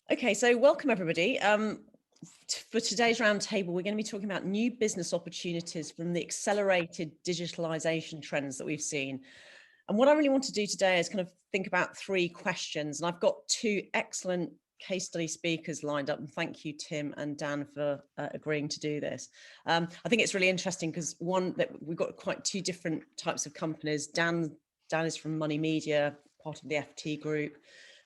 Okay, so welcome everybody. For today's roundtable, we're going to be talking about new business opportunities from the accelerated digitalization trends that we've seen. And what I really want to do today is kind of think about three questions. And I've got two excellent case study speakers lined up. And thank you, Tim and Dan, for agreeing to do this. I think it's really interesting because that we've got quite two different types of companies. Dan is from Money Media, part of the FT group.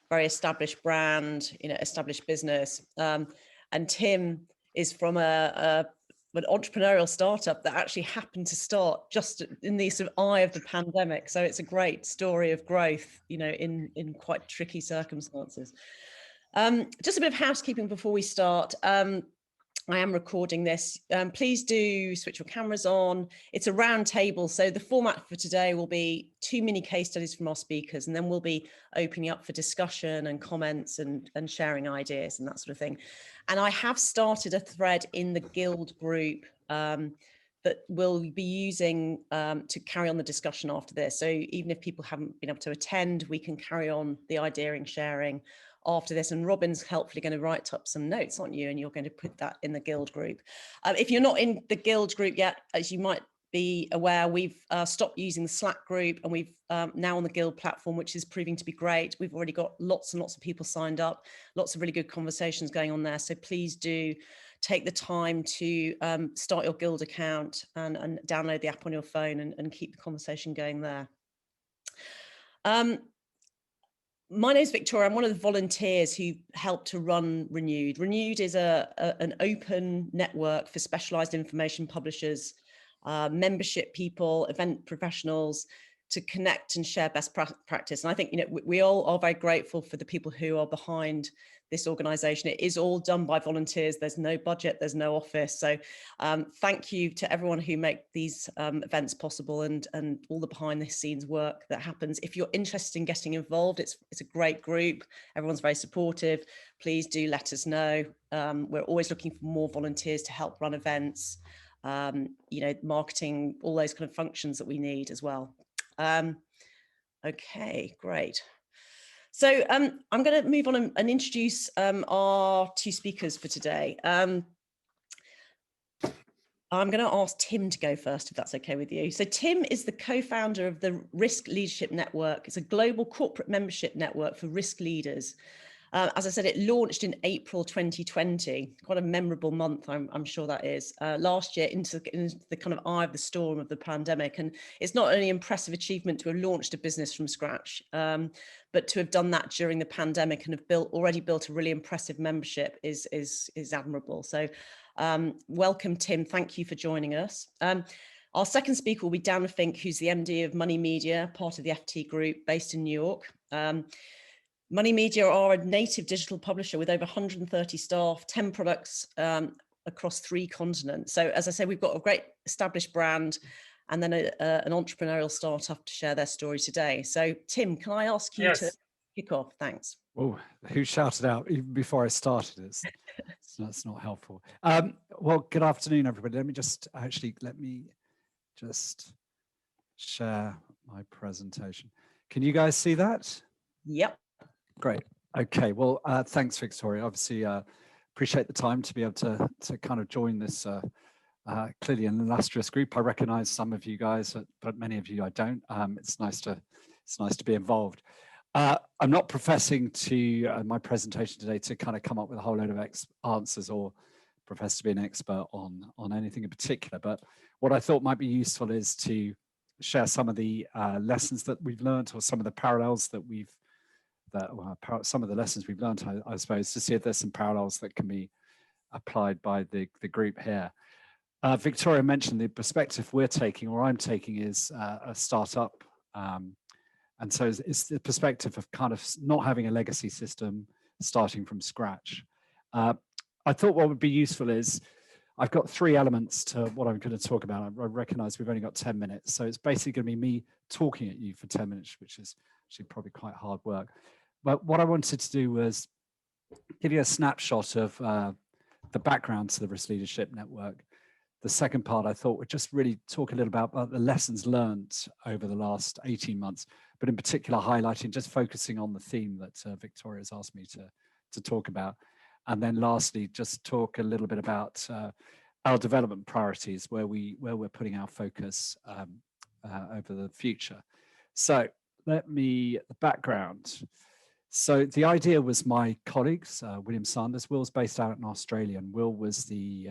Very established brand, established business. And Tim is from an entrepreneurial startup that actually happened to start just in the sort of eye of the pandemic. So it's a great story of growth, in quite tricky circumstances. Just a bit of housekeeping before we start. I am recording this. Please do switch your cameras on. It's a round table. So the format for today will be two mini case studies from our speakers, and then we'll be opening up for discussion and comments and sharing ideas and that sort of thing. And I have started a thread in the Guild group that we'll be using to carry on the discussion after this. So even if people haven't been able to attend, we can carry on the ideaing sharing after this, and Robin's helpfully going to write up some notes on you, and you're going to put that in the Guild group. If you're not in the Guild group yet, as you might be aware, we've stopped using the Slack group, and we've now on the Guild platform, which is proving to be great. We've already got lots and lots of people signed up, lots of really good conversations going on there. So please do take the time to start your Guild account and download the app on your phone and keep the conversation going there. My name is Victoria. I'm one of the volunteers who helped to run Renewd. Renewd is an open network for specialized information publishers, membership people, event professionals to connect and share best practice. And I think, we all are very grateful for the people who are behind this organization. It is all done by volunteers. There's no budget, there's no office. So thank you to everyone who make these events possible and all the behind the scenes work that happens. If you're interested in getting involved, it's a great group. Everyone's very supportive. Please do let us know. We're always looking for more volunteers to help run events, marketing, all those kind of functions that we need as well. Okay, great. So I'm going to move on and introduce our two speakers for today. I'm going to ask Tim to go first, if that's okay with you. So Tim is the co-founder of the Risk Leadership Network. It's a global corporate membership network for risk leaders. As I said, it launched in April 2020, quite a memorable month, I'm sure that is, last year into the kind of eye of the storm of the pandemic. And it's not only an impressive achievement to have launched a business from scratch, but to have done that during the pandemic and have already built a really impressive membership is admirable. So welcome, Tim. Thank you for joining us. Our second speaker will be Dan Fink, who's the MD of Money Media, part of the FT group based in New York. Money Media are a native digital publisher with over 130 staff, 10 products across 3 continents. So as I say, we've got a great established brand and then an entrepreneurial startup to share their story today. So Tim, can I ask you to kick off? Thanks. Oh, who shouted out even before I started? That's not helpful. Well, good afternoon, everybody. Let me just share my presentation. Can you guys see that? Yep. Great. Okay. Well, thanks, Victoria. Obviously, appreciate the time to be able to kind of join this clearly an illustrious group. I recognise some of you guys, but many of you I don't. It's nice to be involved. I'm not professing to my presentation today to kind of come up with a whole load of answers or profess to be an expert on anything in particular. But what I thought might be useful is to share some of the lessons that we've learned, or some of the parallels that some of the lessons we've learned, I suppose, to see if there's some parallels that can be applied by the group here. Victoria mentioned the perspective we're taking, or I'm taking, is a startup. And so it's the perspective of kind of not having a legacy system, starting from scratch. I thought what would be useful is, I've got 3 elements to what I'm going to talk about. I recognize we've only got 10 minutes. So it's basically going to be me talking at you for 10 minutes, which is actually probably quite hard work. But what I wanted to do was give you a snapshot of the background to the Risk Leadership Network. The second part, I thought, would just really talk a little about the lessons learned over the last 18 months, but in particular highlighting, just focusing on the theme that Victoria's asked me to talk about. And then lastly, just talk a little bit about our development priorities, where we're putting our focus over the future. So the background. So the idea was my colleagues, William Sanders. Will's based out in Australia, and Will was the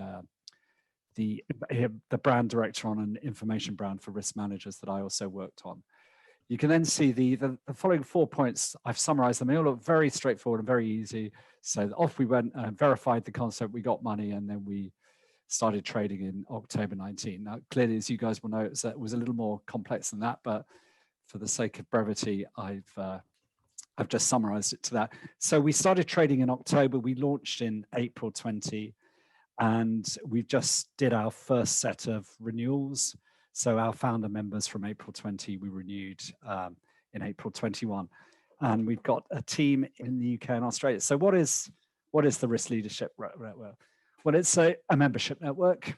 brand director on an information brand for risk managers that I also worked on. You can then see the following 4 points. I've summarized them. They all look very straightforward and very easy. So off we went and verified the concept. We got money, and then we started trading in October 19. Now, clearly, as you guys will know, it was a little more complex than that, but for the sake of brevity, I've just summarized it to that. So we started trading in October. We launched in April 20, and we just did our first set of renewals. So our founder members from April 20, we renewed in April 21. And we've got a team in the UK and Australia. So what is the Risk Leadership Network? Well, it's a membership network.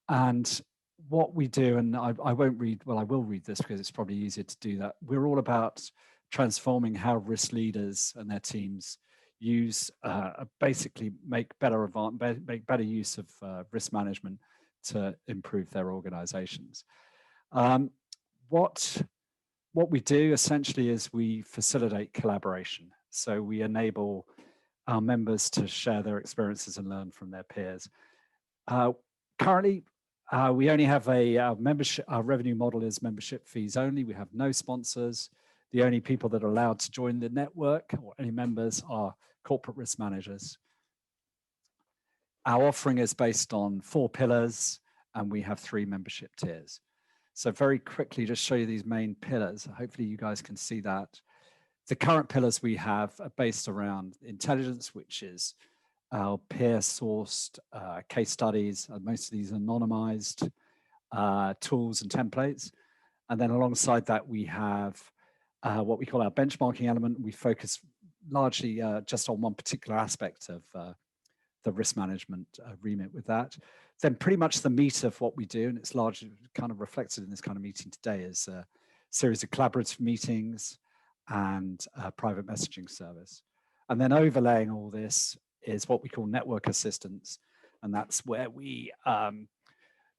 And what we do, and I won't read, well, I will read this because it's probably easier to do that. We're all about transforming how risk leaders and their teams use, basically make better use of risk management to improve their organizations. What we do essentially is we facilitate collaboration. So we enable our members to share their experiences and learn from their peers. Currently, we only have a membership. Our revenue model is membership fees only. We have no sponsors. The only people that are allowed to join the network or any members are corporate risk managers. Our offering is based on 4 pillars, and we have 3 membership tiers. So very quickly, just show you these main pillars. Hopefully you guys can see that. The current pillars we have are based around intelligence, which is our peer-sourced case studies. Most of these anonymized tools and templates. And then alongside that, we have what we call our benchmarking element. We focus largely just on one particular aspect of the risk management remit with that. Then pretty much the meat of what we do, and it's largely kind of reflected in this kind of meeting today, is a series of collaborative meetings and a private messaging service. And then overlaying all this is what we call network assistance. And that's where we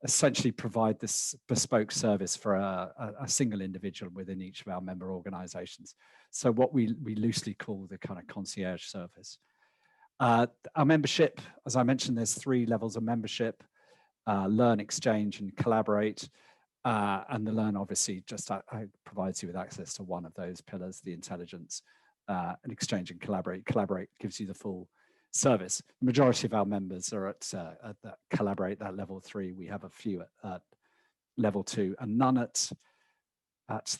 essentially provide this bespoke service for a single individual within each of our member organizations. So what we loosely call the kind of concierge service. Our membership, as I mentioned, there's 3 levels of membership: learn, exchange, and collaborate. And the learn obviously just provides you with access to one of those pillars, the intelligence, and exchange and collaborate. Collaborate gives you the full service. The majority of our members are at that collaborate, that level 3. We have a few at level 2, and none at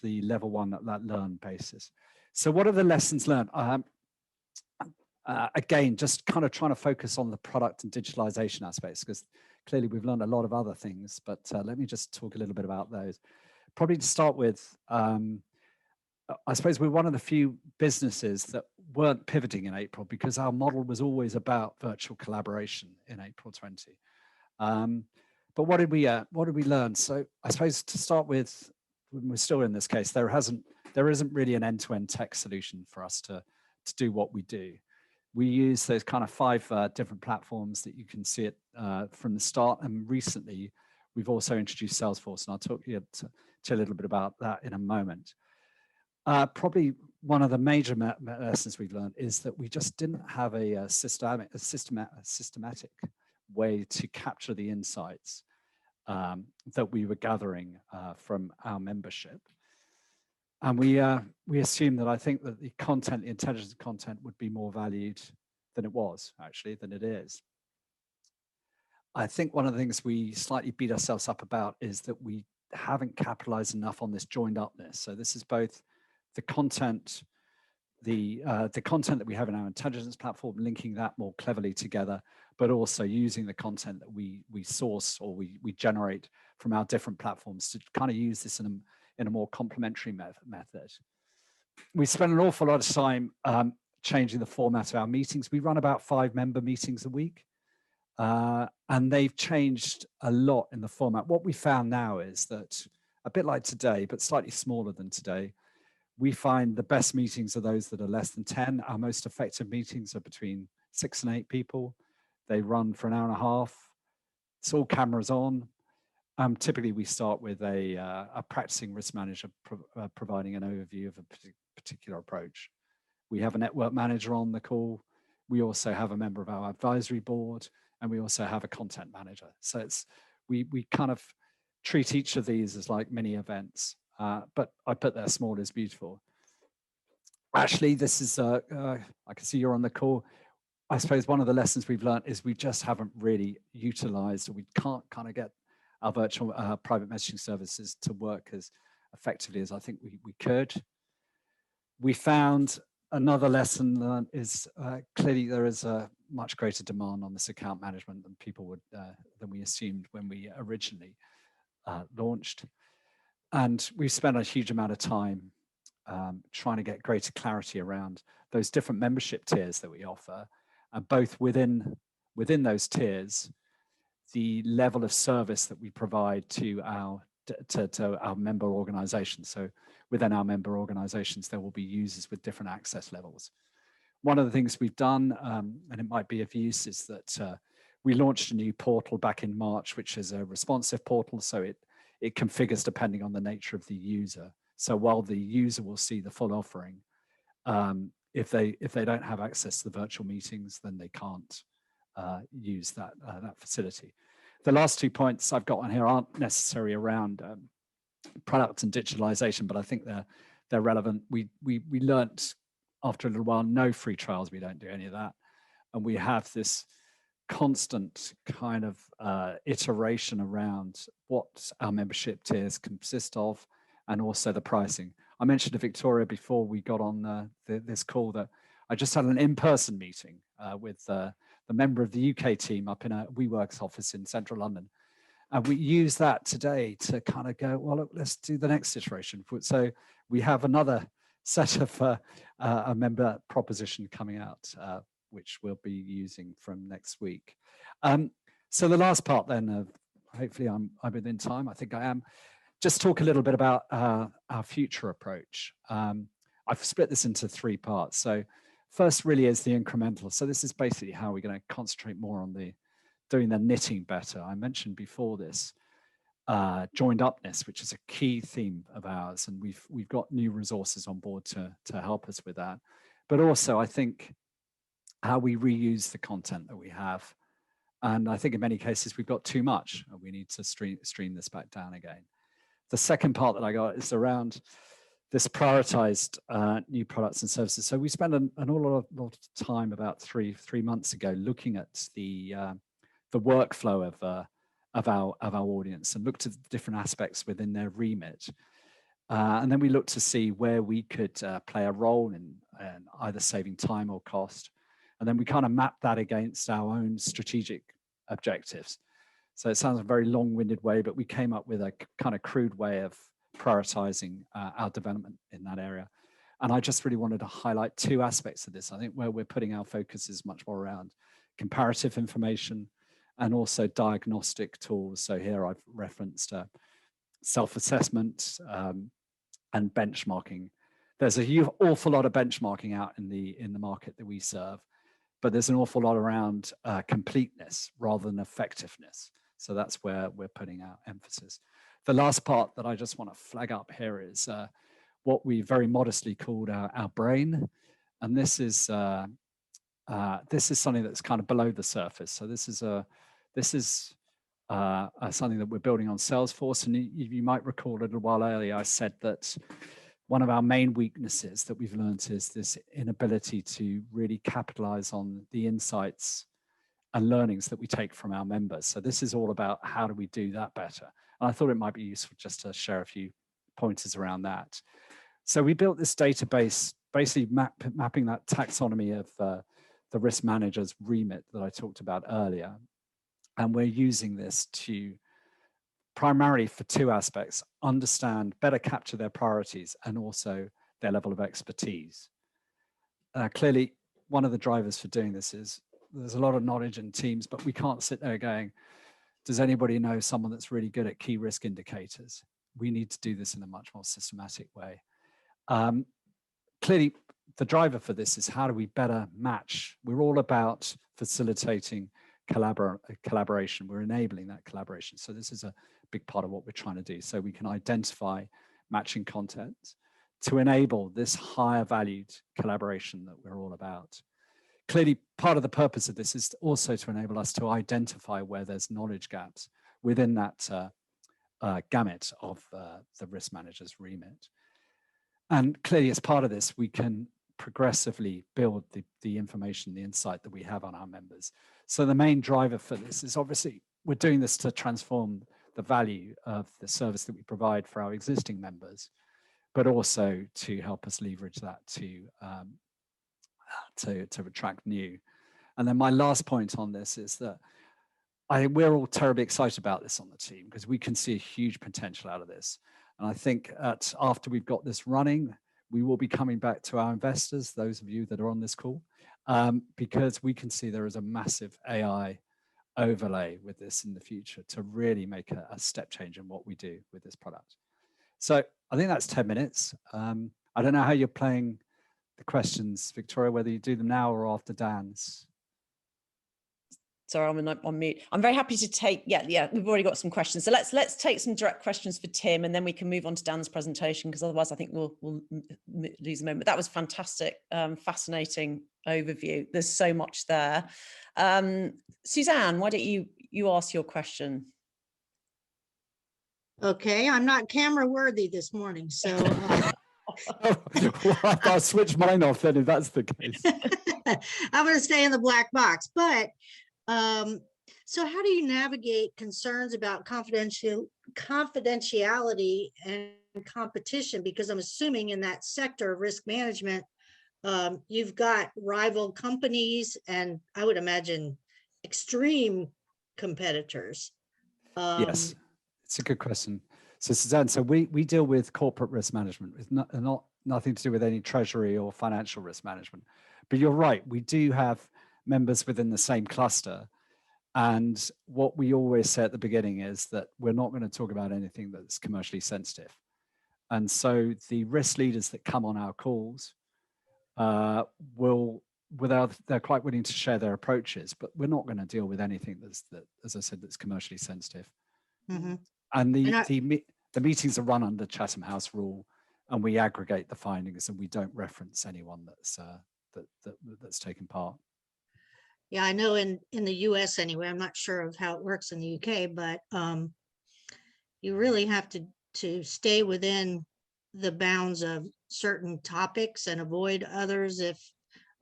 the level 1 at that learn basis. So what are the lessons learned? Again, just kind of trying to focus on the product and digitalization aspects, because clearly we've learned a lot of other things, but let me just talk a little bit about those. Probably to start with, I suppose we're one of the few businesses that weren't pivoting in April, because our model was always about virtual collaboration in April 20. But what did we learn? So I suppose to start with, when we're still in this case, there isn't really an end-to-end tech solution for us to do what we do. We use those kind of 5 different platforms that you can see it from the start. And recently, we've also introduced Salesforce, and I'll talk to you a little bit about that in a moment. Probably one of the major lessons we've learned is that we just didn't have a systematic way to capture the insights that we were gathering from our membership. And we assumed that, I think, that the content, the intelligence content, would be more valued than it was, actually, than it is. I think one of the things we slightly beat ourselves up about is that we haven't capitalized enough on this joined upness. So this is both the content, the content that we have in our intelligence platform, linking that more cleverly together, but also using the content that we source or we generate from our different platforms to kind of use this in a more complementary method. We spend an awful lot of time changing the format of our meetings. We run about 5 member meetings a week, and they've changed a lot in the format. What we found now is that, a bit like today, but slightly smaller than today, We find the best meetings are those that are less than 10. Our most effective meetings are between 6 and 8 people. They run for an hour and a half. It's all cameras on. Typically, we start with a practicing risk manager providing an overview of a particular approach. We have a network manager on the call. We also have a member of our advisory board, and we also have a content manager. So we kind of treat each of these as like mini events, but I put there small is beautiful. Actually, this is, I can see you're on the call. I suppose one of the lessons we've learned is we just haven't really utilized, or we can't kind of get our virtual private messaging services to work as effectively as I think we could. We found another lesson learned is clearly there is a much greater demand on this account management than people would, than we assumed when we originally launched. And we've spent a huge amount of time trying to get greater clarity around those different membership tiers that we offer, and both within those tiers, the level of service that we provide to our member organizations. So within our member organizations, there will be users with different access levels. One of the things we've done, and it might be of use, is that we launched a new portal back in March, which is a responsive portal. So it configures depending on the nature of the user. So while the user will see the full offering, if they don't have access to the virtual meetings, then they can't use that facility. The last 2 points I've got on here aren't necessary around product and digitalization, but I think they're relevant. We learnt after a little while, no free trials. We don't do any of that, and we have this constant kind of iteration around what our membership tiers consist of, and also the pricing. I mentioned to Victoria before we got on this call that I just had an in-person meeting with the member of the UK team up in a WeWorks office in central London. And we use that today to kind of go, well, look, let's do the next iteration. So we have another set of a member proposition coming out, which we'll be using from next week. So the last part then, of hopefully I'm within time, I think I am, just talk a little bit about our future approach. I've split this into 3 parts. So first really is the incremental. So this is basically how we're going to concentrate more on doing the knitting better. I mentioned before this joined upness, which is a key theme of ours, and we've got new resources on board to help us with that. But also, I think how we reuse the content that we have, and I think in many cases we've got too much, and we need to stream this back down again. The second part that I got is around this prioritized new products and services. So we spent an awful lot of time about three months ago looking at the workflow of our audience, and looked at different aspects within their remit. And then we looked to see where we could play a role in either saving time or cost. And then we kind of mapped that against our own strategic objectives. So it sounds a very long-winded way, but we came up with a kind of crude way of prioritizing our development in that area. And I just really wanted to highlight 2 aspects of this. I think where we're putting our focus is much more around comparative information and also diagnostic tools. So here I've referenced self-assessment and benchmarking. There's an awful lot of benchmarking out in the market that we serve, but there's an awful lot around completeness rather than effectiveness. So that's where we're putting our emphasis. The last part that I just want to flag up here is what we very modestly called our brain. And this is something that's kind of below the surface. So this is something that we're building on Salesforce. And you might recall a little while earlier, I said that one of our main weaknesses that we've learned is this inability to really capitalize on the insights and learnings that we take from our members. So this is all about how do we do that better. And I thought it might be useful just to share a few pointers around that. So we built this database, basically mapping that taxonomy of the risk manager's remit that I talked about earlier. And we're using this to primarily for 2 aspects: understand, better capture their priorities, and also their level of expertise. Clearly, one of the drivers for doing this is there's a lot of knowledge in teams, but we can't sit there going, does anybody know someone that's really good at key risk indicators? We need to do this in a much more systematic way. Clearly, the driver for this is how do we better match? We're all about facilitating collaboration. We're enabling that collaboration. So this is a big part of what we're trying to do. So we can identify matching content to enable this higher valued collaboration that we're all about. Clearly, part of the purpose of this is also to enable us to identify where there's knowledge gaps within that gamut of the risk manager's remit. And clearly, as part of this, we can progressively build the information, the insight that we have on our members. So the main driver for this is obviously we're doing this to transform the value of the service that we provide for our existing members, but also to help us leverage that to attract new. And then my last point on this is that we're all terribly excited about this on the team because we can see a huge potential out of this. And I think after we've got this running, we will be coming back to our investors, those of you that are on this call, because we can see there is a massive AI overlay with this in the future to really make a step change in what we do with this product. So I think that's 10 minutes. I don't know how you're playing the questions, Victoria, whether you do them now or after Dan's. Sorry, I'm on mute. I'm very happy to take, yeah, we've already got some questions. So let's take some direct questions for Tim, and then we can move on to Dan's presentation, because otherwise I think we'll lose a moment. But that was fantastic, fascinating overview. There's so much there. Suzanne, why don't you ask your question? Okay, I'm not camera worthy this morning, so. Well, I'll switch mine off then if that's the case. I'm going to stay in the black box, but so how do you navigate concerns about confidentiality and competition? Because I'm assuming in that sector of risk management, you've got rival companies and I would imagine extreme competitors. Yes, it's a good question. So Suzanne, so we deal with corporate risk management, with nothing to do with any treasury or financial risk management. But you're right, we do have members within the same cluster. And what we always say at the beginning is that we're not going to talk about anything that's commercially sensitive. And so the risk leaders that come on our calls they're quite willing to share their approaches, but we're not going to deal with anything that, as I said, that's commercially sensitive. Mm-hmm. And the meetings are run under Chatham House rule, and we aggregate the findings, and we don't reference anyone that's taken part. Yeah, I know in the US anyway, I'm not sure of how it works in the UK, but you really have to stay within the bounds of certain topics and avoid others. If,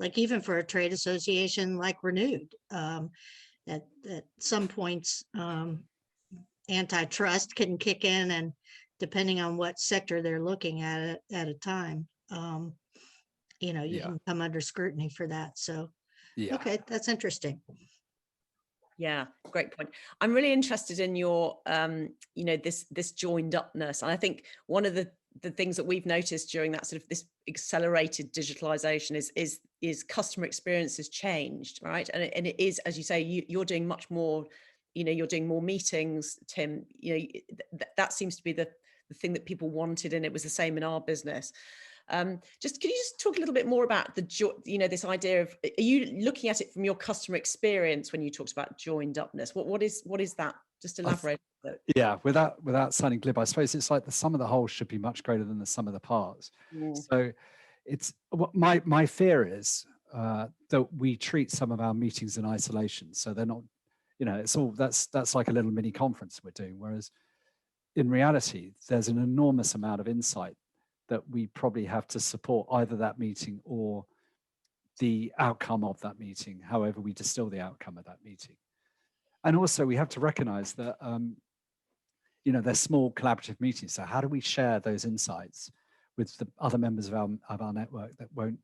like, even for a trade association like Renewd, at some points, antitrust can kick in, and depending on what sector they're looking at a time, you can come under scrutiny for that. So. Yeah. Okay, that's interesting. Yeah, great point. I'm really interested in your, this joined upness. And I think one of the things that we've noticed during that sort of this accelerated digitalization is customer experience has changed, right? And it is, as you say, you're doing much more, you're doing more meetings, Tim. That seems to be the thing that people wanted, and it was the same in our business. Can you just talk a little bit more about this idea of, are you looking at it from your customer experience when you talked about joined upness? What is that? Just elaborate a bit. Yeah, without sounding glib, I suppose it's like the sum of the whole should be much greater than the sum of the parts. Yeah. So it's my fear is that we treat some of our meetings in isolation. So they're not, it's all that's like a little mini conference we're doing. Whereas in reality, there's an enormous amount of insight that we probably have to support either that meeting or the outcome of that meeting, however we distill the outcome of that meeting. And also we have to recognize that, they're small collaborative meetings. So how do we share those insights with the other members of our network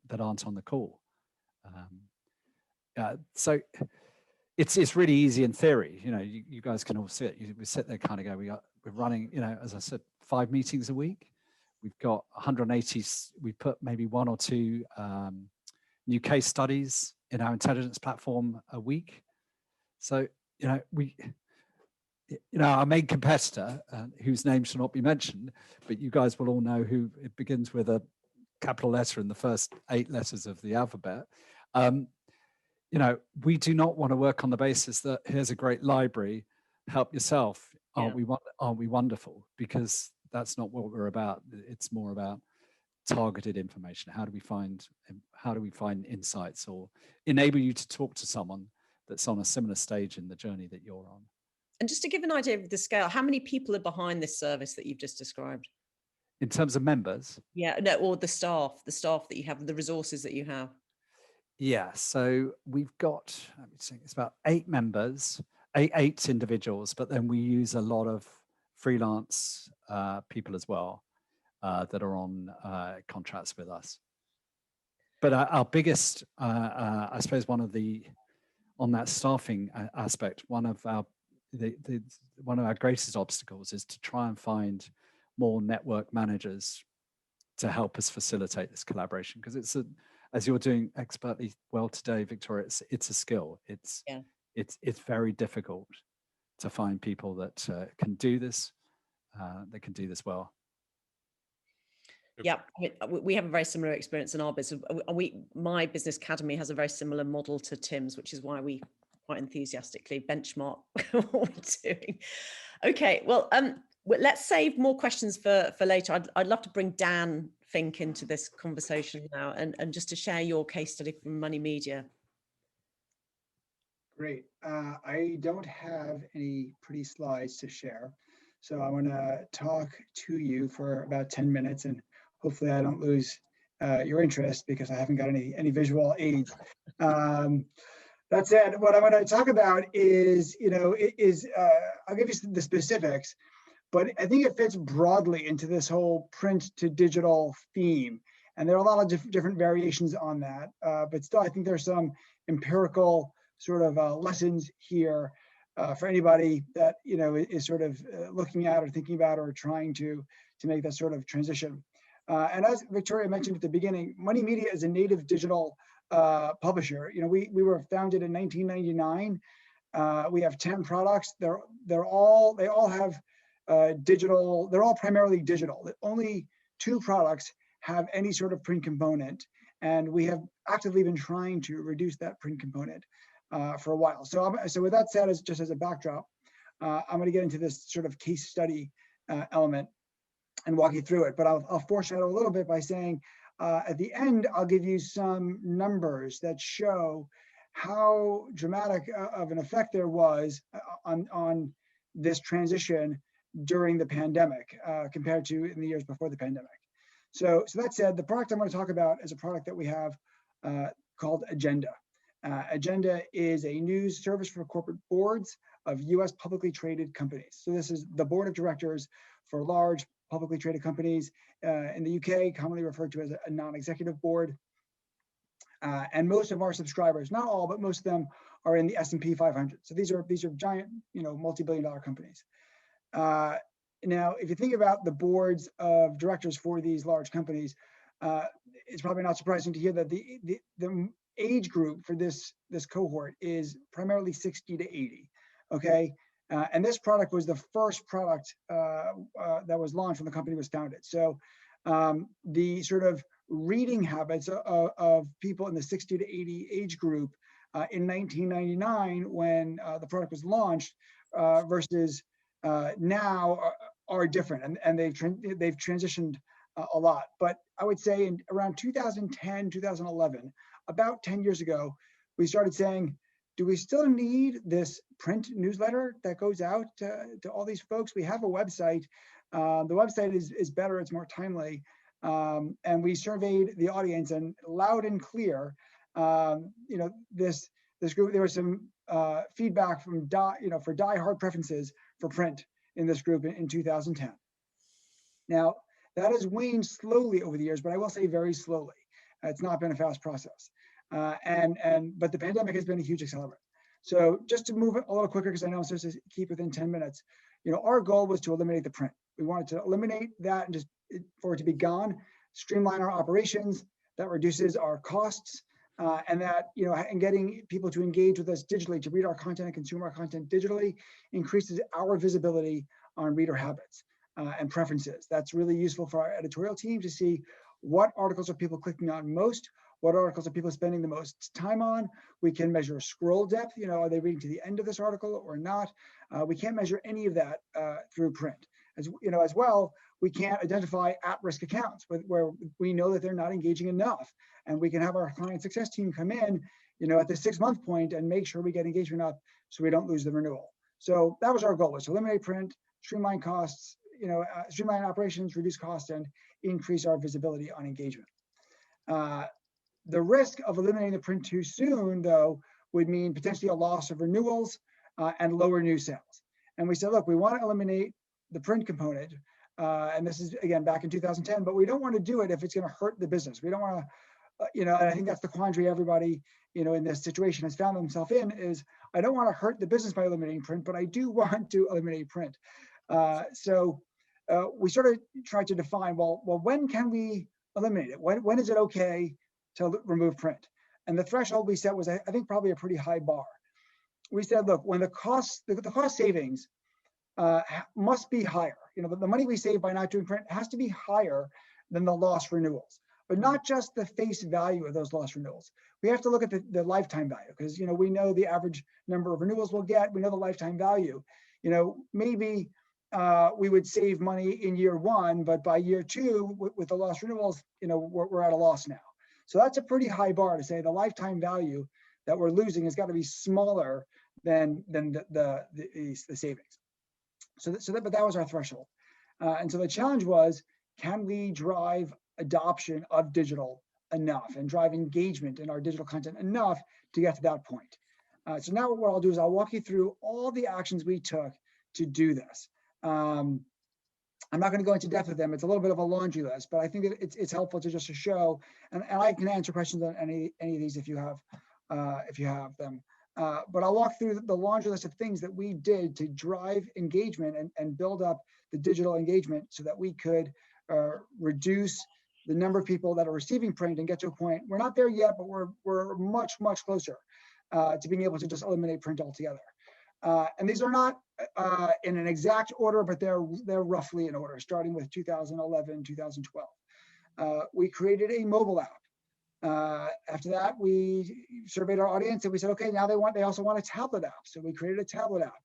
that aren't on the call? So it's really easy in theory. You guys can all see it. We sit there kind of go, we're running, as I said, 5 meetings a week. We've got 180, we put maybe 1 or 2 new case studies in our intelligence platform a week. So, our main competitor, whose name shall not be mentioned, but you guys will all know who it begins with a capital letter in the first 8 letters of the alphabet. You know, we do not want to work on the basis that here's a great library, help yourself. Aren't we wonderful? Because that's not what we're about. It's more about targeted information. How do we find insights or enable you to talk to someone that's on a similar stage in the journey that you're on? And just to give an idea of the scale, how many people are behind this service that you've just described? In terms of members? Yeah, no, or the staff that you have, the resources that you have. Yeah, so we've got, let me think, it's about 8 members, eight individuals, but then we use a lot of freelance people as well that are on contracts with us. But our biggest, I suppose, on that staffing aspect, one of our greatest obstacles is to try and find more network managers to help us facilitate this collaboration, because it's as you're doing expertly well today, Victoria, it's a skill. It's very difficult to find people that can do this. They can do this well. Yeah, we have a very similar experience in our business. My business academy has a very similar model to Tim's, which is why we quite enthusiastically benchmark what we're doing. Okay, well, let's save more questions for later. I'd love to bring Dan Fink into this conversation now, and just to share your case study from Money Media. Great. I don't have any pretty slides to share, so I want to talk to you for about 10 minutes, and hopefully I don't lose your interest because I haven't got any visual aids. That said, what I want to talk about is, I'll give you the specifics, but I think it fits broadly into this whole print to digital theme. And there are a lot of different variations on that, but still, I think there's some empirical sort of lessons here for anybody that is sort of looking at or thinking about or trying to make that sort of transition. And as Victoria mentioned at the beginning, Money Media is a native digital publisher. We were founded in 1999. We have 10 products. They all have digital. They're all primarily digital. Only 2 products have any sort of print component, and we have actively been trying to reduce that print component for a while. So with that said, just as a backdrop, I'm going to get into this sort of case study element and walk you through it. But I'll foreshadow a little bit by saying at the end, I'll give you some numbers that show how dramatic of an effect there was on this transition during the pandemic compared to in the years before the pandemic. So that said, the product I'm going to talk about is a product that we have called Agenda. Agenda is a news service for corporate boards of US publicly traded companies. So this is the board of directors for large publicly traded companies in the UK, commonly referred to as a non-executive board. And most of our subscribers, not all, but most of them are in the S&P 500. So these are giant, multi-billion-dollar companies. Now, if you think about the boards of directors for these large companies, it's probably not surprising to hear that the age group for this cohort is primarily 60 to 80. Okay. And this product was the first product that was launched when the company was founded. So the sort of reading habits of people in the 60 to 80 age group in 1999 when the product was launched versus now are different, and they've transitioned a lot. But I would say in around 2010, 2011, about 10 years ago, we started saying, do we still need this print newsletter that goes out to all these folks? We have a website. The website is better, it's more timely. And we surveyed the audience, and loud and clear, this group, there was some feedback from for die-hard preferences for print in this group in 2010. Now, that has waned slowly over the years, but I will say very slowly. It's not been a fast process. But the pandemic has been a huge accelerant. So just to move it a little quicker, because I know I'm supposed to keep within 10 minutes, our goal was to eliminate the print. We wanted to eliminate that and just for it to be gone, streamline our operations. That reduces our costs, and that, and getting people to engage with us digitally, to read our content and consume our content digitally, increases our visibility on reader habits and preferences. That's really useful for our editorial team to see what articles are people clicking on most, what articles are people spending the most time on. We can measure scroll depth, are they reading to the end of this article or not? We can't measure any of that through print. As well, we can't identify at-risk accounts where we know that they're not engaging enough. And we can have our client success team come in, at the 6-month point and make sure we get engagement up so we don't lose the renewal. So that was our goal, was to eliminate print, streamline costs, streamline operations, reduce costs, and increase our visibility on engagement. The risk of eliminating the print too soon, though, would mean potentially a loss of renewals and lower new sales. And we said, look, we want to eliminate the print component. And this is, again, back in 2010, but we don't want to do it if it's going to hurt the business. We don't want to, and I think that's the quandary everybody, in this situation has found themselves in, is I don't want to hurt the business by eliminating print, but I do want to eliminate print. So we sort of tried to define, well, when can we eliminate it? When is it okay to remove print? And the threshold we set was, I think, probably a pretty high bar. We said, look, when the cost savings must be higher. The money we save by not doing print has to be higher than the lost renewals, but not just the face value of those lost renewals. We have to look at the lifetime value, because we know the average number of renewals we'll get. We know the lifetime value. Maybe we would save money in year 1, but by year 2, with the lost renewals, we're at a loss now. So that's a pretty high bar to say the lifetime value that we're losing has got to be smaller than the savings. But that was our threshold. And so the challenge was, can we drive adoption of digital enough and drive engagement in our digital content enough to get to that point? So now what I'll do is I'll walk you through all the actions we took to do this. I'm not going to go into depth with them. It's a little bit of a laundry list, but I think that it's helpful to just to show, and I can answer questions on any of these if you have them. But I'll walk through the laundry list of things that we did to drive engagement and build up the digital engagement so that we could reduce the number of people that are receiving print and get to a point. We're not there yet, but we're much, much closer to being able to just eliminate print altogether. And these are not in an exact order, but they're roughly in order, starting with 2011, 2012. We created a mobile app. After that, we surveyed our audience and we said, okay, now they also want a tablet app. So we created a tablet app.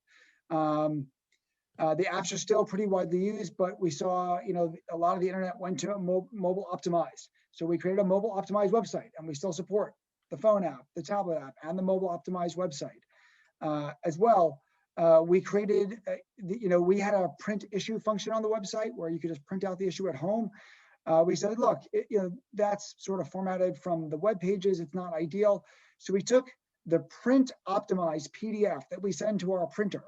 The apps are still pretty widely used, but we saw, a lot of the internet went to mobile optimized. So we created a mobile optimized website, and we still support the phone app, the tablet app, and the mobile optimized website. As well, we created, we had a print issue function on the website where you could just print out the issue at home. We said, look, that's sort of formatted from the web pages. It's not ideal. So we took the print optimized PDF that we send to our printer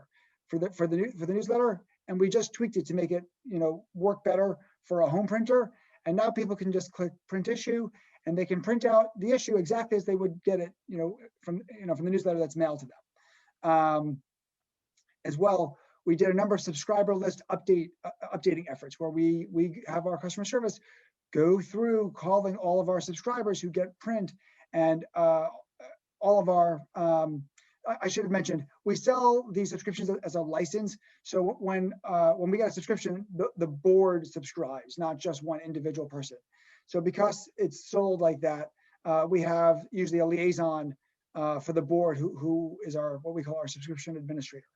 for the newsletter, and we just tweaked it to make it, work better for a home printer. And now people can just click print issue, and they can print out the issue exactly as they would get it, from the newsletter that's mailed to them. As well, we did a number of subscriber list updating efforts where we have our customer service go through calling all of our subscribers who get print, and all of our, I should have mentioned, we sell these subscriptions as a license. So when we get a subscription, the board subscribes, not just one individual person. So because it's sold like that, we have usually a liaison for the board who is what we call our subscription administrator.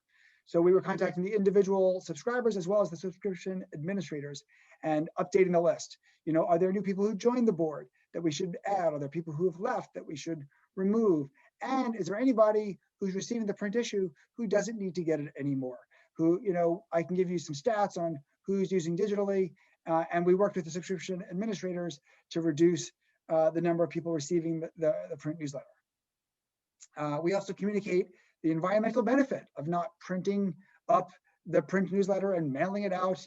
So we were contacting the individual subscribers as well as the subscription administrators and updating the list. Are there new people who joined the board that we should add? Are there people who have left that we should remove? And is there anybody who's receiving the print issue who doesn't need to get it anymore? Who, I can give you some stats on who's using digitally. And we worked with the subscription administrators to reduce the number of people receiving the print newsletter. We also communicate the environmental benefit of not printing up the print newsletter and mailing it out,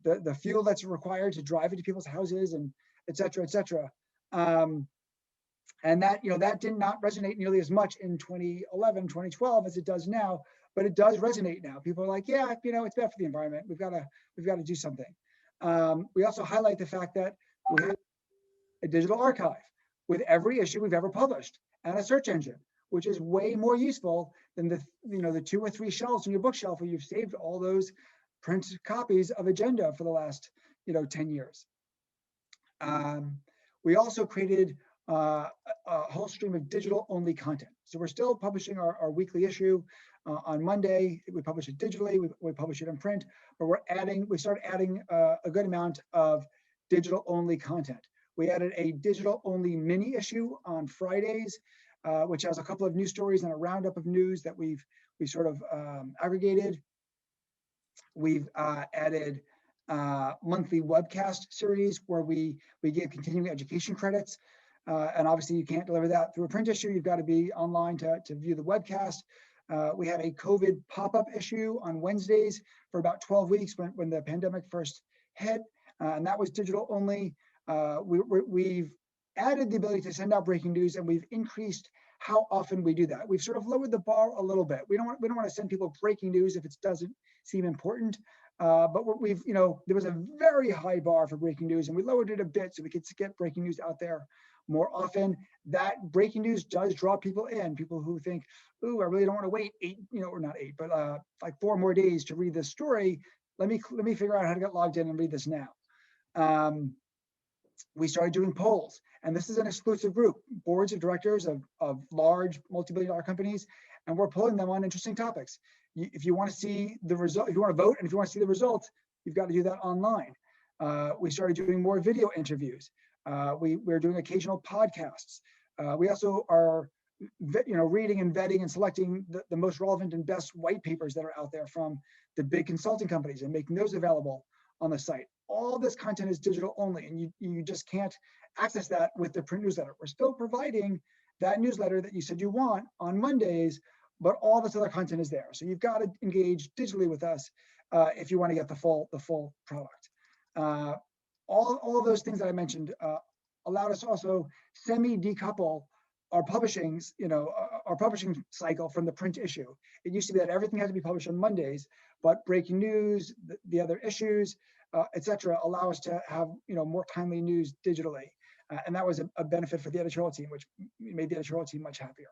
the fuel that's required to drive it to people's houses, and et cetera, et cetera. And that, that did not resonate nearly as much in 2011, 2012 as it does now, but it does resonate now. People are like, yeah, it's bad for the environment. We've got to do something. We also highlight the fact that we have a digital archive with every issue we've ever published and a search engine, which is way more useful than the 2 or 3 shelves in your bookshelf where you've saved all those print copies of Agenda for the last 10 years. We also created a whole stream of digital-only content. So we're still publishing our weekly issue on Monday. We publish it digitally, we publish it in print, but we started adding a good amount of digital-only content. We added a digital-only mini issue on Fridays, which has a couple of news stories and a roundup of news that we sort of aggregated. We've added monthly webcast series where we give continuing education credits. And obviously you can't deliver that through a print issue. You've got to be online to view the webcast. We had a COVID pop-up issue on Wednesdays for about 12 weeks when the pandemic first hit, and that was digital only. We've added the ability to send out breaking news, and we've increased how often we do that. We've sort of lowered the bar a little bit. We don't want to send people breaking news if it doesn't seem important. But there was a very high bar for breaking news, and we lowered it a bit so we could get breaking news out there more often. That breaking news does draw people in, people who think, ooh, I really don't want to wait like 4 more days to read this story. Let me figure out how to get logged in and read this now. We started doing polls, and this is an exclusive group, boards of directors of large multi-billion-dollar companies, and we're polling them on interesting topics. If you want to see the result, if you want to vote, and if you want to see the results, you've got to do that online. We started doing more video interviews. We're doing occasional podcasts. We also are, reading and vetting and selecting the most relevant and best white papers that are out there from the big consulting companies and making those available on the site. All this content is digital only, and you just can't access that with the print newsletter. We're still providing that newsletter that you said you want on Mondays, but all this other content is there. So you've got to engage digitally with us if you want to get the full product. All of those things that I mentioned allowed us to also semi-decouple our publishing cycle from the print issue. It used to be that everything had to be published on Mondays, but breaking news, the other issues, etc., allow us to have more timely news digitally, and that was a benefit for the editorial team, which made the editorial team much happier.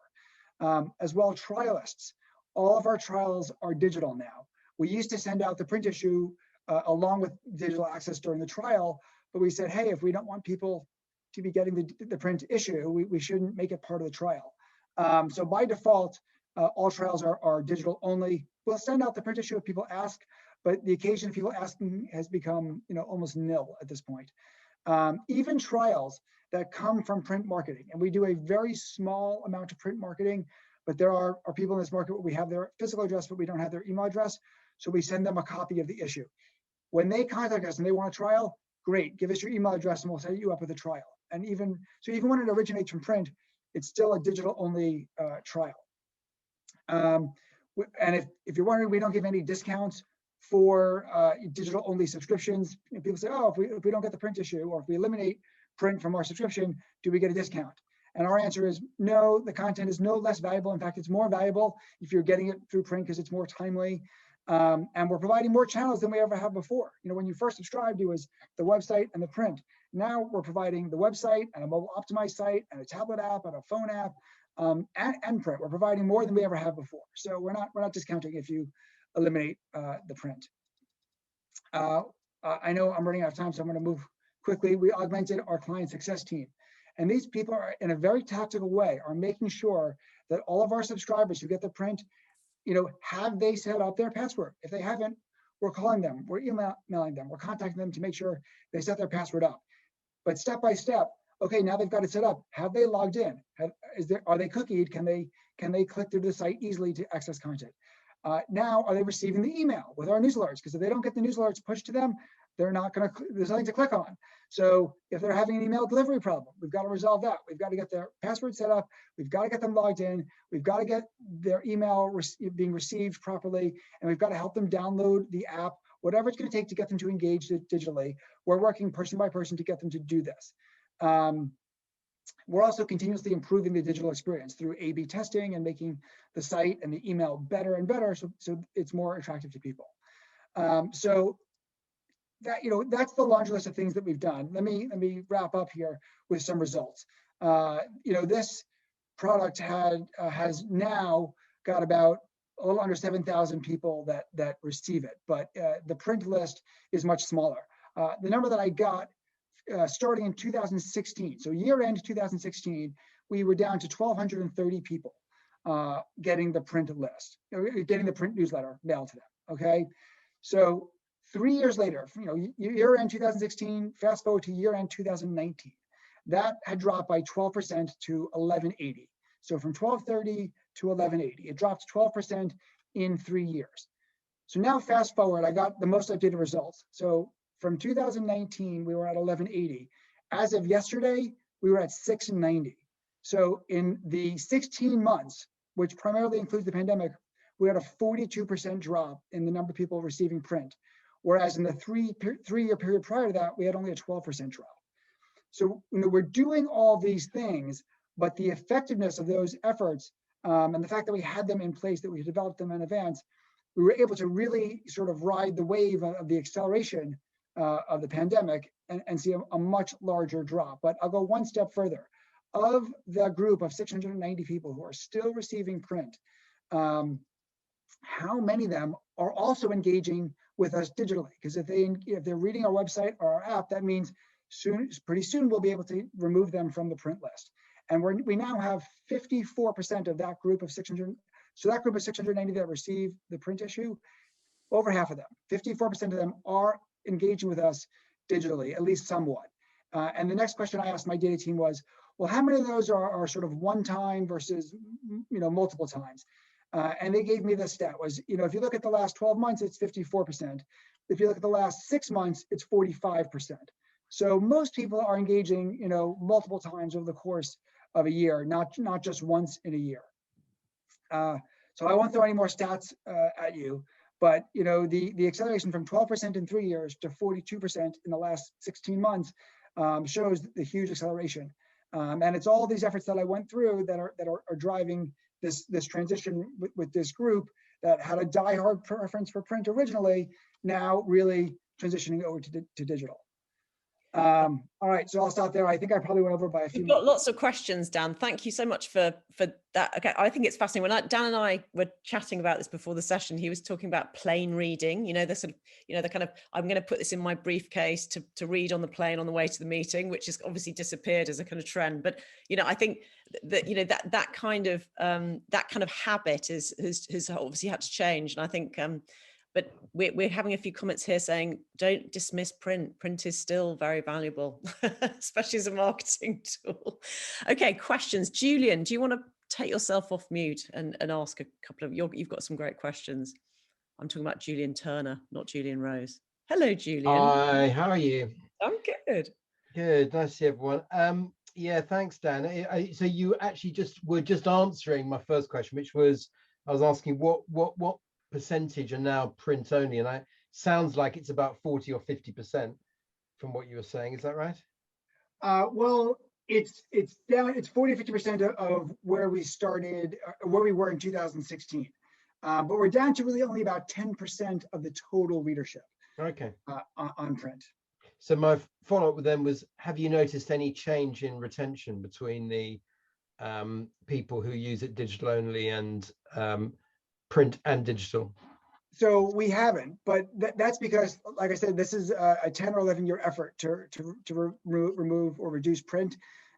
As well, trialists. All of our trials are digital now. We used to send out the print issue along with digital access during the trial, but we said, hey, if we don't want people to be getting the print issue, we shouldn't make it part of the trial. So by default, all trials are digital only. We'll send out the print issue if people ask, but the occasion of people asking has become almost nil at this point. Even trials that come from print marketing, and we do a very small amount of print marketing, but there are people in this market where we have their physical address, but we don't have their email address, so we send them a copy of the issue. When they contact us and they want a trial, great, give us your email address and we'll set you up with a trial. And even when it originates from print, it's still a digital only trial. And if you're wondering, we don't give any discounts for digital only subscriptions. People say, oh, if we don't get the print issue, or if we eliminate print from our subscription, do we get a discount? And our answer is no, the content is no less valuable. In fact, it's more valuable if you're getting it through print because it's more timely. And we're providing more channels than we ever have before. When you first subscribed, it was the website and the print. Now we're providing the website and a mobile optimized site and a tablet app and a phone app and print. We're providing more than we ever have before. So we're not discounting if you eliminate the print. I know I'm running out of time, so I'm going to move quickly. We augmented our client success team. And these people are, in a very tactical way, are making sure that all of our subscribers who get the print, have they set up their password? If they haven't, we're calling them, we're emailing them, we're contacting them to make sure they set their password up. But step by step, okay, now they've got it set up. Have they logged in? Are they cookied? Can they click through the site easily to access content? Now, are they receiving the email with our news alerts? Because if they don't get the news alerts pushed to them, there's nothing to click on. So if they're having an email delivery problem, we've got to resolve that. We've got to get their password set up. We've got to get them logged in. We've got to get their email being received properly. And we've got to help them download the app, whatever it's going to take to get them to engage digitally. We're working person by person to get them to do this. We're also continuously improving the digital experience through A/B testing and making the site and the email better and better, so it's more attractive to people. So that that's the laundry list of things that we've done. Let me wrap up here with some results. This product has now got about a little under 7,000 people that receive it, but the print list is much smaller. The number that I got starting in 2016. So year end 2016, we were down to 1,230 people getting the print list, getting the print newsletter mailed to them. Okay, so 3 years later, year end 2016, fast forward to year end 2019, that had dropped by 12% to 1,180. So from 1,230 to 1,180, it dropped 12% in 3 years. So now fast forward, I got the most updated results. So from 2019, we were at 1,180. As of yesterday, we were at 690. So in the 16 months, which primarily includes the pandemic, we had a 42% drop in the number of people receiving print. Whereas in the three-year period prior to that, we had only a 12% drop. So we're doing all these things, but the effectiveness of those efforts and the fact that we had them in place, that we developed them in advance, we were able to really sort of ride the wave of the acceleration of the pandemic and see a much larger drop. But I'll go one step further. Of the group of 690 people who are still receiving print, how many of them are also engaging with us digitally? Because if they're reading our website or our app, that means pretty soon we'll be able to remove them from the print list. And we now have 54% of that group of 600. So that group of 690 that receive the print issue, over half of them, 54% of them are engaging with us digitally, at least somewhat. And the next question I asked my data team was, well, how many of those are sort of one time versus multiple times? And they gave me this stat was, if you look at the last 12 months, it's 54%. If you look at the last 6 months, it's 45%. So most people are engaging, multiple times over the course of a year, not just once in a year. So I won't throw any more stats at you, but the acceleration from 12% in 3 years to 42% in the last 16 months shows the huge acceleration. And it's all these efforts that I went through that are driving this transition with this group that had a diehard preference for print originally, now really transitioning over to digital. All right, so I'll stop there. I think I probably went over by a few We've got minutes. lots of questions, Dan. Thank you so much for that. Okay, I think it's fascinating. When Dan and I were chatting about this before the session, he was talking about plane reading. The sort of, the kind of, I'm going to put this in my briefcase to read on the plane on the way to the meeting, which has obviously disappeared as a kind of trend. But I think that that kind of habit has obviously had to change, and I think. But we're having a few comments here saying, don't dismiss print. Print is still very valuable, especially as a marketing tool. Okay, questions. Julian, do you want to take yourself off mute and ask a couple of, you've got some great questions. I'm talking about Julian Turner, not Julian Rose. Hello, Julian. Hi, how are you? I'm good. Good, nice to see everyone. Yeah, thanks, Dan. So you actually were just answering my first question, which was, I was asking what percentage are now print only, and it sounds like it's about 40 or 50% from what you were saying. Is that right? Well, it's down. It's 40-50% of where we started, where we were in 2016, but we're down to really only about 10% of the total readership. Okay. On print. So my follow-up with them was: have you noticed any change in retention between the people who use it digital only and print and digital? So we haven't, but that's because, like I said, this is a 10 or 11 year effort to remove or reduce print.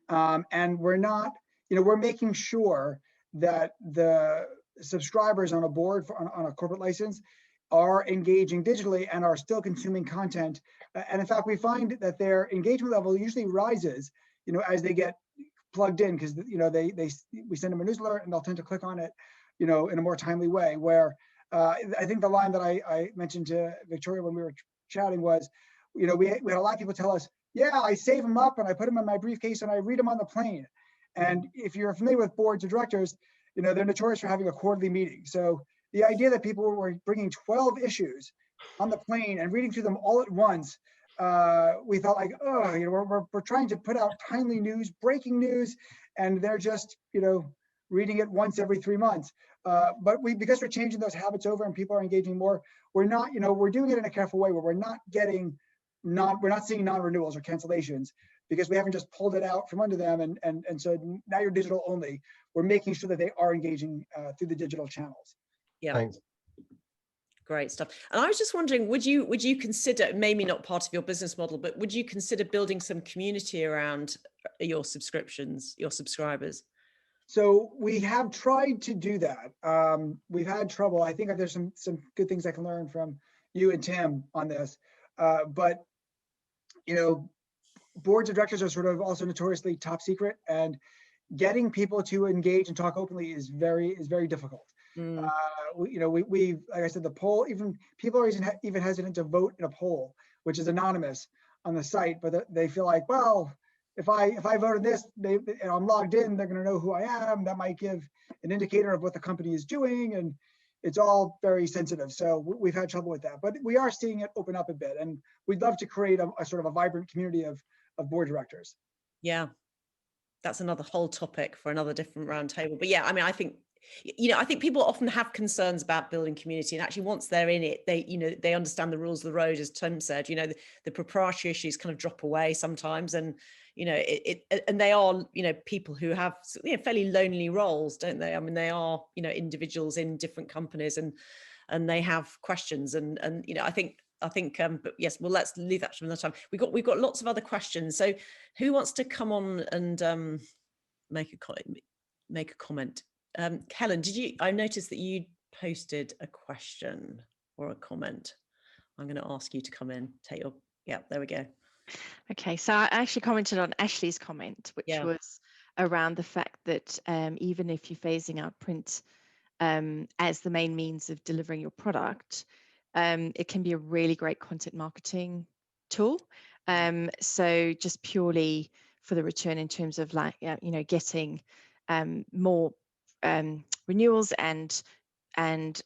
And we're not, we're making sure that the subscribers on a board on a corporate license are engaging digitally and are still consuming content. And in fact, we find that their engagement level usually rises, as they get plugged in, because, we send them a newsletter and they'll tend to click on it, in a more timely way. Where I think the line that I mentioned to Victoria when we were chatting was, we had a lot of people tell us, yeah, I save them up and I put them in my briefcase and I read them on the plane. And if you're familiar with boards of directors, they're notorious for having a quarterly meeting. So the idea that people were bringing 12 issues on the plane and reading through them all at once, we thought like, oh, we're trying to put out timely news, breaking news, and they're just, reading it once every 3 months. But because we're changing those habits over and people are engaging more, we're not, we're doing it in a careful way where we're not seeing non-renewals or cancellations, because we haven't just pulled it out from under them and so now you're digital only. We're making sure that they are engaging through the digital channels. Yeah. Thanks. Great stuff. And I was just wondering, would you consider, maybe not part of your business model, but would you consider building some community around your subscriptions, your subscribers? So we have tried to do that. We've had trouble. I think there's some good things I can learn from you and Tim on this. But boards of directors are sort of also notoriously top secret, and getting people to engage and talk openly is very difficult. We like I said, the poll, even people are even hesitant to vote in a poll, which is anonymous on the site, but they feel like, well, if I voted this, and I'm logged in, they're going to know who I am. That might give an indicator of what the company is doing, and it's all very sensitive. So we've had trouble with that, but we are seeing it open up a bit, and we'd love to create a sort of a vibrant community of board directors. Yeah, that's another whole topic for another different roundtable. But yeah, I mean, I think people often have concerns about building community, and actually once they're in it, they understand the rules of the road, as Tim said. The proprietary issues kind of drop away sometimes, and and they are people who have fairly lonely roles, don't they? I mean, they are individuals in different companies, and they have questions, and I think but yes, well, let's leave that for another time. We've got lots of other questions. So who wants to come on and make a comment? Helen, I noticed that you posted a question or a comment. I'm going to ask you to come in, there we go. Okay, so I actually commented on Ashley's comment, which was around the fact that even if you're phasing out print as the main means of delivering your product, it can be a really great content marketing tool. So just purely for the return in terms of getting more renewals and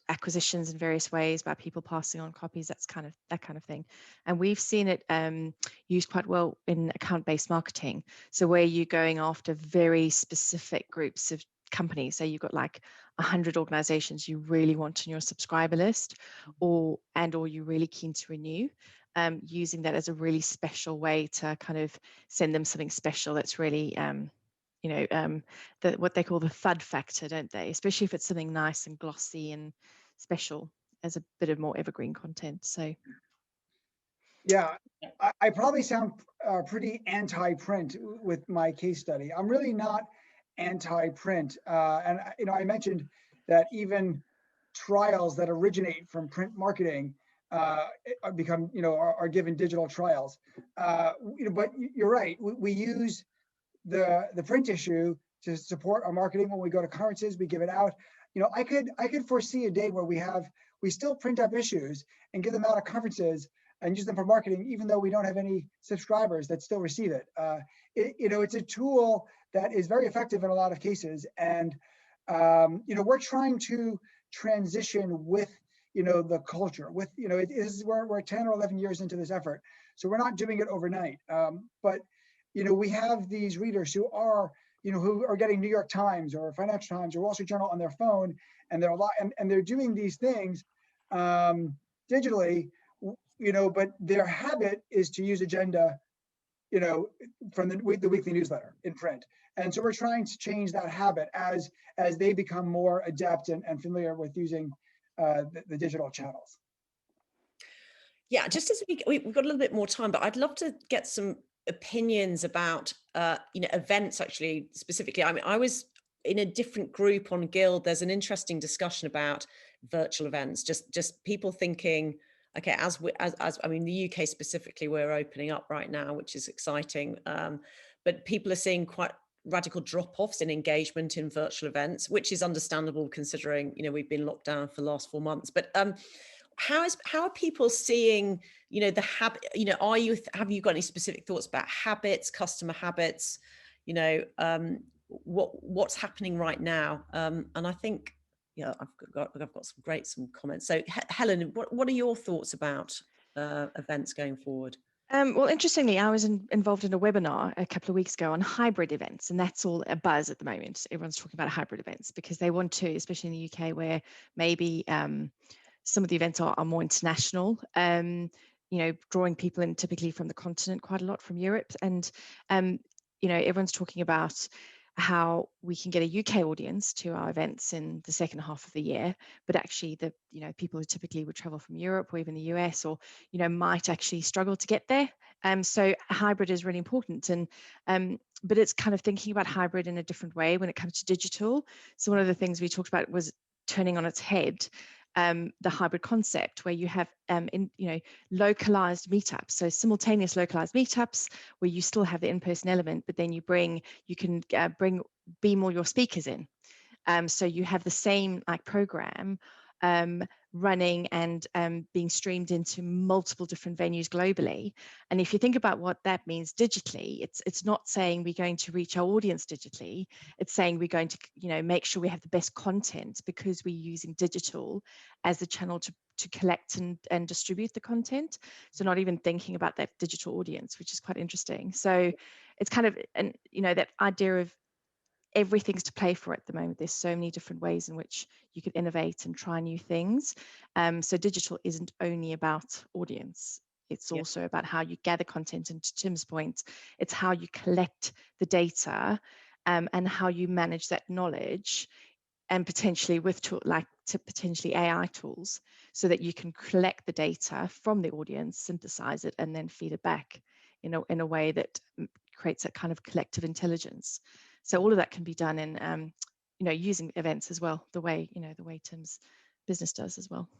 acquisitions in various ways by people passing on copies, that kind of thing. And we've seen it used quite well in account-based marketing. So where you're going after very specific groups of companies, so you've got like 100 organizations you really want on your subscriber list, or you're really keen to renew, using that as a really special way to kind of send them something special that's really what they call the thud factor, don't they? Especially if it's something nice and glossy and special as a bit of more evergreen content. So yeah, I probably sound pretty anti-print with my case study. I'm really not anti-print, and I mentioned that even trials that originate from print marketing become are given digital trials. But you're right. We use the print issue to support our marketing. When we go to conferences, we give it out. I could foresee a day where we still print up issues and give them out at conferences and use them for marketing, even though we don't have any subscribers that still receive it. It's a tool that is very effective in a lot of cases, and we're trying to transition with the culture. With we're 10 or 11 years into this effort, so we're not doing it overnight. But we have these readers who are getting New York Times or Financial Times or Wall Street Journal on their phone, and they're doing these things digitally, but their habit is to use agenda, from the weekly newsletter in print. And so we're trying to change that habit as they become more adept and familiar with using the digital channels. Yeah, just as we've got a little bit more time, but I'd love to get some opinions about events, actually, specifically. I mean, I was in a different group on Guild. There's an interesting discussion about virtual events, just people thinking, okay, as I mean, the UK specifically, we're opening up right now, which is exciting, but people are seeing quite radical drop-offs in engagement in virtual events, which is understandable considering we've been locked down for the last 4 months. But how are people seeing the habit? Have you got any specific thoughts about habits, customer habits? What's happening right now? And I think I've got some comments. So Helen, what are your thoughts about events going forward? Well, interestingly, I was involved in a webinar a couple of weeks ago on hybrid events, and that's all a buzz at the moment. Everyone's talking about hybrid events because they want to, especially in the UK, where maybe some of the events are more international, drawing people in typically from the continent quite a lot, from Europe. And, everyone's talking about how we can get a UK audience to our events in the second half of the year, but actually the people who typically would travel from Europe or even the US or might actually struggle to get there. So hybrid is really important, and but it's kind of thinking about hybrid in a different way when it comes to digital. So one of the things we talked about was turning on its head the hybrid concept, where you have localized meetups, so simultaneous localized meetups where you still have the in-person element, but then you can beam all your speakers in. So you have the same program running and being streamed into multiple different venues globally. And if you think about what that means digitally, it's not saying we're going to reach our audience digitally. It's saying we're going to make sure we have the best content, because we're using digital as the channel to collect and distribute the content. So not even thinking about that digital audience, which is quite interesting. So it's kind of, and that idea of everything's to play for at the moment. There's so many different ways in which you can innovate and try new things. So digital isn't only about audience. It's also about how you gather content. And to Tim's point, it's how you collect the data and how you manage that knowledge, and potentially with potentially AI tools, so that you can collect the data from the audience, synthesize it, and then feed it back in a way that creates that kind of collective intelligence. So all of that can be done in, using events as well, the way Tim's business does as well.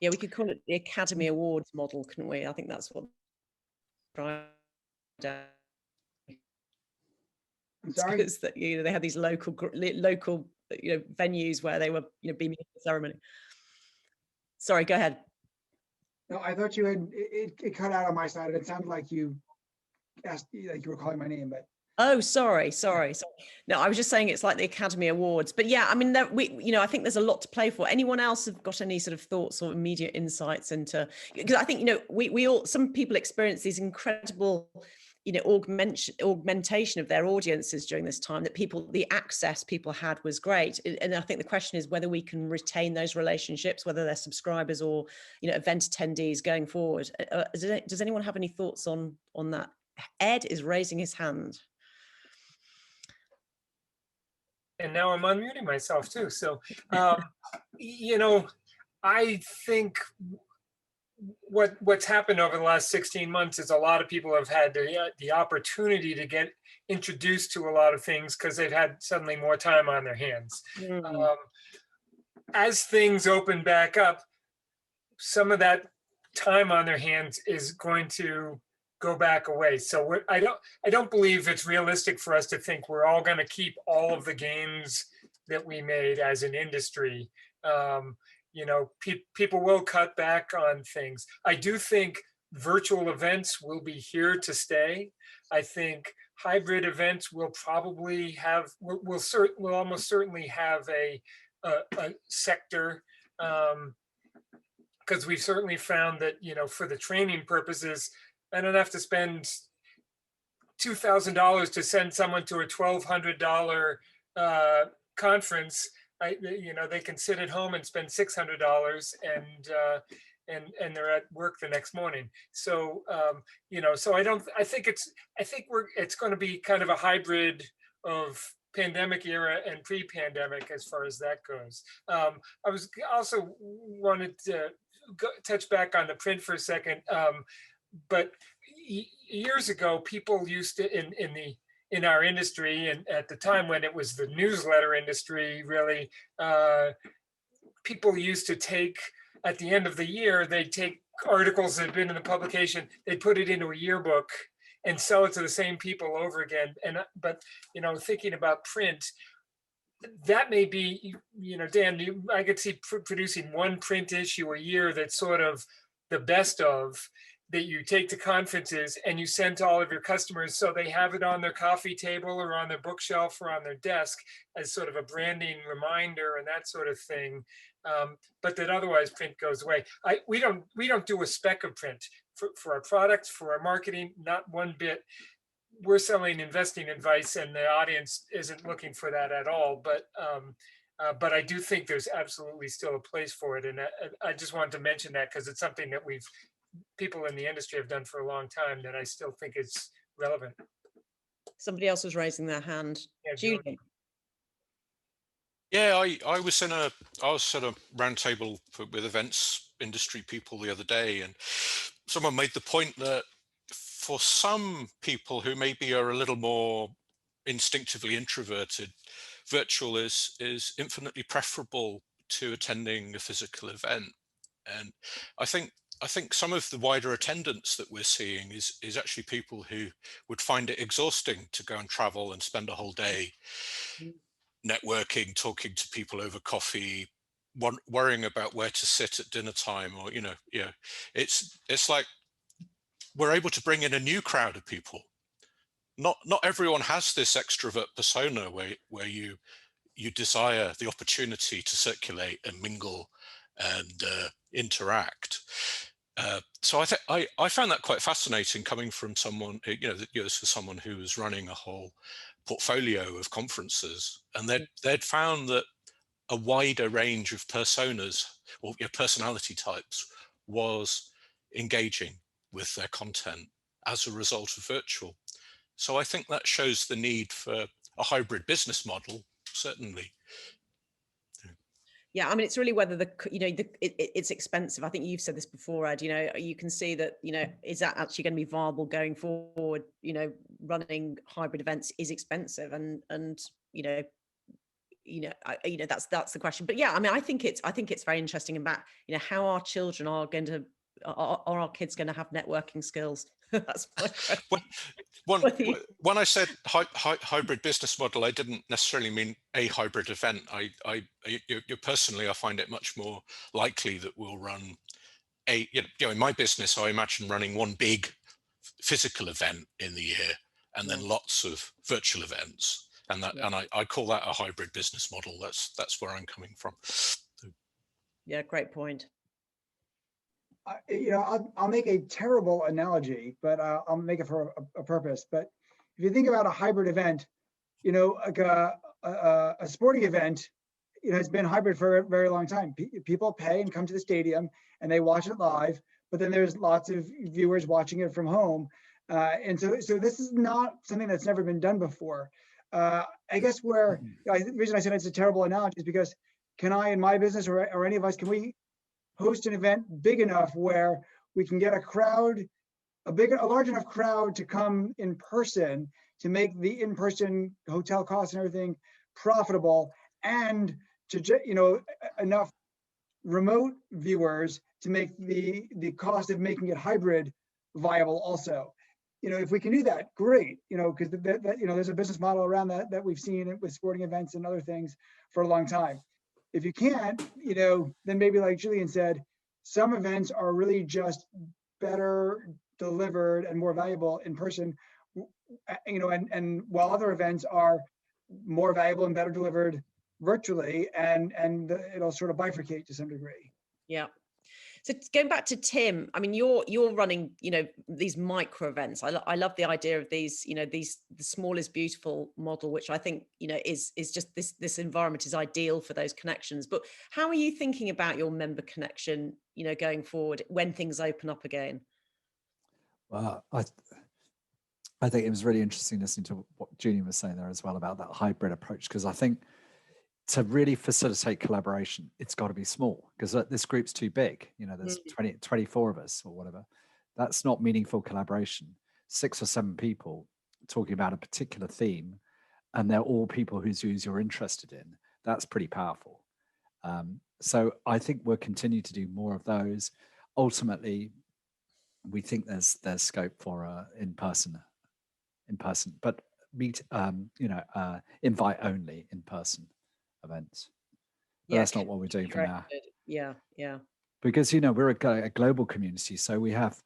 Yeah, we could call it the Academy Awards model, couldn't we? I think that's what. I'm sorry. Because that they had these local venues where they were beaming the ceremony. Sorry, go ahead. No, I thought you had it cut out on my side. It sounded like you asked, like you were calling my name, but. Oh, sorry. No, I was just saying it's like the Academy Awards. But yeah, I mean, I think there's a lot to play for. Anyone else have got any sort of thoughts or immediate insights into? Because I think some people experience these incredible augmentation of their audiences during this time. That the access people had was great, and I think the question is whether we can retain those relationships, whether they're subscribers or event attendees going forward. Does anyone have any thoughts on that? Ed is raising his hand. And now I'm unmuting myself too. So, I think what's happened over the last 16 months is a lot of people have had the opportunity to get introduced to a lot of things because they've had suddenly more time on their hands. As things open back up, some of that time on their hands is going to go back away. So I don't believe it's realistic for us to think we're all going to keep all of the gains that we made as an industry. People will cut back on things. I do think virtual events will be here to stay. I think hybrid events will probably have, will almost certainly have a sector, because we've certainly found that, for the training purposes, I don't have to spend $2,000 to send someone to a $1,200 conference. They can sit at home and spend $600 and they're at work the next morning. So so I think it's going to be kind of a hybrid of pandemic era and pre-pandemic as far as that goes. I was also wanted to touch back on the print for a second. But years ago, people used to in our industry, and at the time when it was the newsletter industry, really, people used to take, at the end of the year, they'd take articles that had been in the publication, they'd put it into a yearbook and sell it to the same people over again. But thinking about print, that may be, Dan, I could see producing one print issue a year that's sort of the best of, that you take to conferences and you send to all of your customers so they have it on their coffee table or on their bookshelf or on their desk as sort of a branding reminder and that sort of thing. But that otherwise print goes away. We don't do a speck of print for our products, for our marketing, not one bit. We're selling investing advice and the audience isn't looking for that at all. But I do think there's absolutely still a place for it. And I just wanted to mention that because it's something that people in the industry have done for a long time that I still think is relevant. Somebody else was raising their hand. Yeah, Julian. Yeah, I was at a roundtable with events industry people the other day, and someone made the point that for some people who maybe are a little more instinctively introverted, virtual is infinitely preferable to attending a physical event. And I think some of the wider attendance that we're seeing is actually people who would find it exhausting to go and travel and spend a whole day networking, talking to people over coffee, worrying about where to sit at dinner time, or it's like we're able to bring in a new crowd of people. Not everyone has this extrovert persona where you desire the opportunity to circulate and mingle and interact. So I found that quite fascinating, coming from someone this was someone who was running a whole portfolio of conferences, and they'd found that a wider range of personas or personality types was engaging with their content as a result of virtual. So I think that shows the need for a hybrid business model, certainly. Yeah, I mean, it's really whether it's expensive. I think you've said this before, Ed. You can see that, is that actually going to be viable going forward? Running hybrid events is expensive, and that's the question. But yeah, I mean, I think it's very interesting about how our children are going to are our kids going to have networking skills? That's my question. When I said hybrid business model, I didn't necessarily mean a hybrid event. Personally, I find it much more likely that we'll run in my business, I imagine running one big physical event in the year and then lots of virtual events. And I call that a hybrid business model. That's where I'm coming from. Yeah, great point. I'll make a terrible analogy, but I'll make it for a purpose. But if you think about a hybrid event, like a sporting event, has been hybrid for a very long time. People pay and come to the stadium and they watch it live, but then there's lots of viewers watching it from home. And so this is not something that's never been done before. I guess the reason I said it's a terrible analogy is because can I, in my business or any of us, can we host an event big enough where we can get a large enough crowd to come in person to make the in-person hotel costs and everything profitable, and to enough remote viewers to make the cost of making it hybrid viable also. If we can do that, great. Because there's a business model around that we've seen with sporting events and other things for a long time. If you can't, then maybe like Julian said, some events are really just better delivered and more valuable in person, and while other events are more valuable and better delivered virtually, and it'll sort of bifurcate to some degree. Yeah. So going back to Tim, I mean, you're running, these micro events. I love the idea of these, the small is beautiful model, which I think, is just this environment is ideal for those connections. But how are you thinking about your member connection, going forward when things open up again? Well, I think it was really interesting listening to what Julian was saying there as well about that hybrid approach, because I think to really facilitate collaboration, it's got to be small, because this group's too big. There's 24 of us or whatever. That's not meaningful collaboration. 6 or 7 people talking about a particular theme, and they're all people whose views you're interested in. That's pretty powerful. So I think we'll continue to do more of those. Ultimately, we think there's scope for in person, but meet invite only in person events. But that's not what we're doing for now. Yeah. Because we're a global community, so we have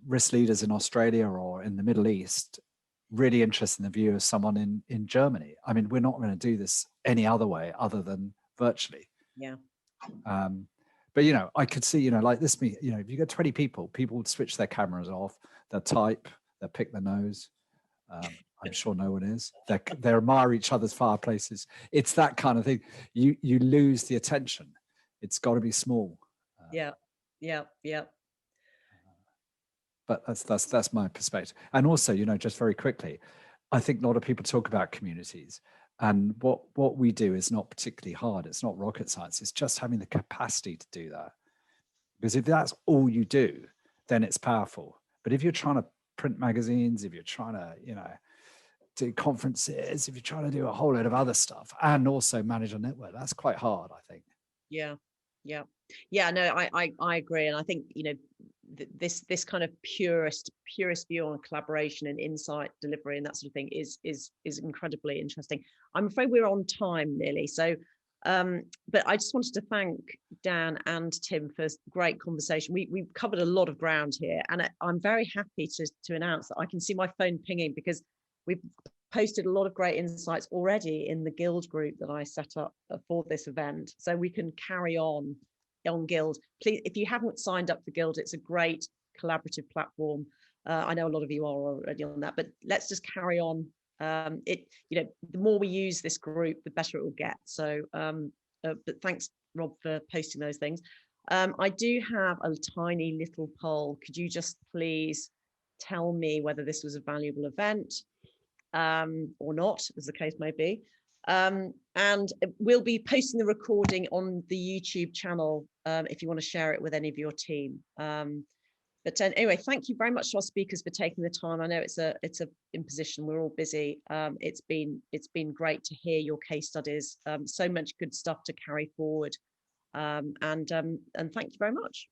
risk leaders in Australia or in the Middle East really interested in the view of someone in Germany. I mean, we're not going to do this any other way other than virtually. Yeah. But I could see like this meet, if you get 20 people would switch their cameras off, they'll type, they'll pick their nose. I'm sure no one is. They admire each other's fireplaces. It's that kind of thing. You lose the attention. It's got to be small. Yeah. But that's my perspective. And also, just very quickly, I think a lot of people talk about communities, and what we do is not particularly hard. It's not rocket science. It's just having the capacity to do that. Because if that's all you do, then it's powerful. But if you're trying to print magazines, if you're trying to, do conferences, if you're trying to do a whole load of other stuff and also manage a network, that's quite hard, I think. Yeah. No, I agree. And I think, this kind of purest view on collaboration and insight delivery and that sort of thing is incredibly interesting. I'm afraid we're on time nearly. So, but I just wanted to thank Dan and Tim for great conversation. We've covered a lot of ground here, and I'm very happy to announce that I can see my phone pinging because we've posted a lot of great insights already in the Guild group that I set up for this event. So we can carry on Guild. Please, if you haven't signed up for Guild, it's a great collaborative platform. I know a lot of you are already on that, but let's just carry on. The more we use this group, the better it will get. So, but thanks, Rob, for posting those things. I do have a tiny little poll. Could you just please tell me whether this was a valuable event or not, as the case may be? And we'll be posting the recording on the YouTube channel if you want to share it with any of your team. But anyway, thank you very much to our speakers for taking the time. I know it's a imposition. We're all busy. It's been great to hear your case studies. So much good stuff to carry forward. And thank you very much.